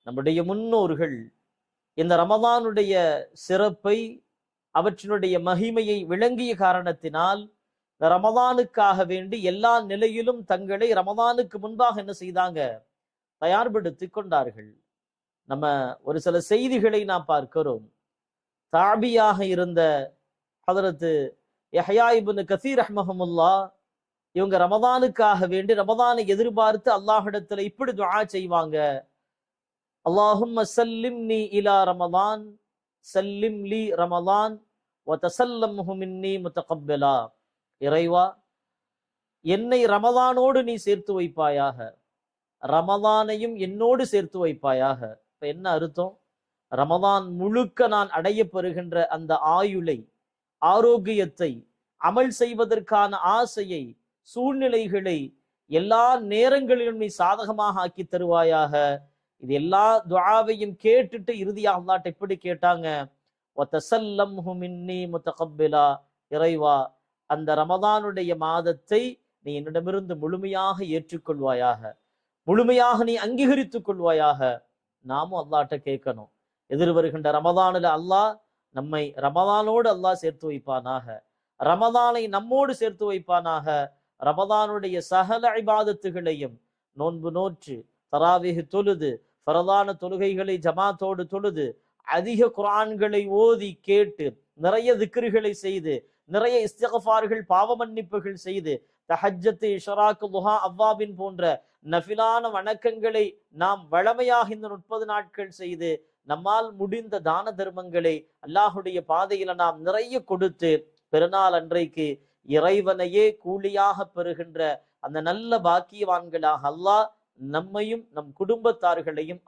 நம்முடைய முன்னோர்கள் இந்த ரமதானுடைய சிறப்பை, அவற்றினுடைய மகிமையை விளங்கிய காரணத்தினால் ரமதானுக்காக வேண்டி எல்லா நிலையிலும் தங்களை ரமதானுக்கு முன்பாக என்ன செய்தாங்க, தயார்படுத்தி கொண்டார்கள். நம்ம ஒரு சில செய்திகளை நாம் பார்க்கிறோம். தாபியாக இருந்த ஹதரத்து யஹ்யா இப்னு கஸீர் ரஹ்மஹுல்லாஹ், இவங்க ரமதானுக்காக வேண்டி ரமதானை எதிர்பார்த்து அல்லாஹ்விடத்துல இப்படி துஆ செய்வாங்க, அல்லாஹும்ம சல்லிம்னி இலா ரமதான், சல்லிம் லி ரமதான் வ தஸல்லம்ஹு மின்னி முத்தகப்பலா. இறைவா, என்னை ரமதானோடு நீ சேர்த்து வைப்பாயாக, ரமதானையும் என்னோடு சேர்த்து வைப்பாயாக. இப்ப என்ன அர்த்தம்? ரமதான் முழுக்க நான் அடைய பெறுகின்ற அந்த ஆயுளை, ஆரோக்கியத்தை, அமல் செய்வதற்கான ஆசையை, சூழ்நிலைகளை எல்லா நேரங்களிலும் நீ சாதகமாக ஆக்கி தருவாயாக. இது எல்லா துஆவையும் கேட்டுட்டு இறுதியாக அல்லாஹ்ட்ட எப்படி கேட்டாங்க, வதஸல்லம்ஹு மின்னி முத்தகப்பலா. இறைவா, அந்த ரமதானுடைய மாதத்தை நீ என்னிடமிருந்து முழுமையாக ஏற்றுக்கொள்வாயாக, முழுமையாக நீ அங்கீகரித்துக் கொள்வாயாக. நாமும் அல்லாஹ்ட்ட கேட்கணும். எதிர் வருகின்ற ரமதானில் அல்லாஹ் நம்மை ரமதானோடு அல்லாஹ் சேர்த்து வைப்பானாக, ரமதானை நம்மோடு சேர்த்து வைப்பானாக. ரமதானுடைய சகல இபாதத்துகளையும் நோன்பு நோற்று, தராவீஹ் தொழுது, ஃபரதான தொழுகைகளை ஜமாத்தோடு தொழுது, அதிக குர்ஆன்களை ஓதி கேட்டு, நிறைய திக்ருகளை செய்து, நிறைய இஸ்திக்ஃபார்கள், பாவ மன்னிப்புகள் செய்து, தஹஜ்ஜத், இஷ்ராக், துஹா, அவ்வாபின் போன்ற நஃபிலான வணக்கங்களை நாம் வழமையாக இந்த 30 நாட்கள் செய்து, நம்மால் முடிந்த தான தர்மங்களை அல்லாஹுடைய பாதையில நாம் நிறைய கொடுத்து, பெருநாள் அன்றைக்கு இறைவனையே கூலியாக பெறுகின்ற அந்த நல்ல பாக்கியவான்களாக அல்லாஹ் நம்மையும் நம் குடும்பத்தார்களையும்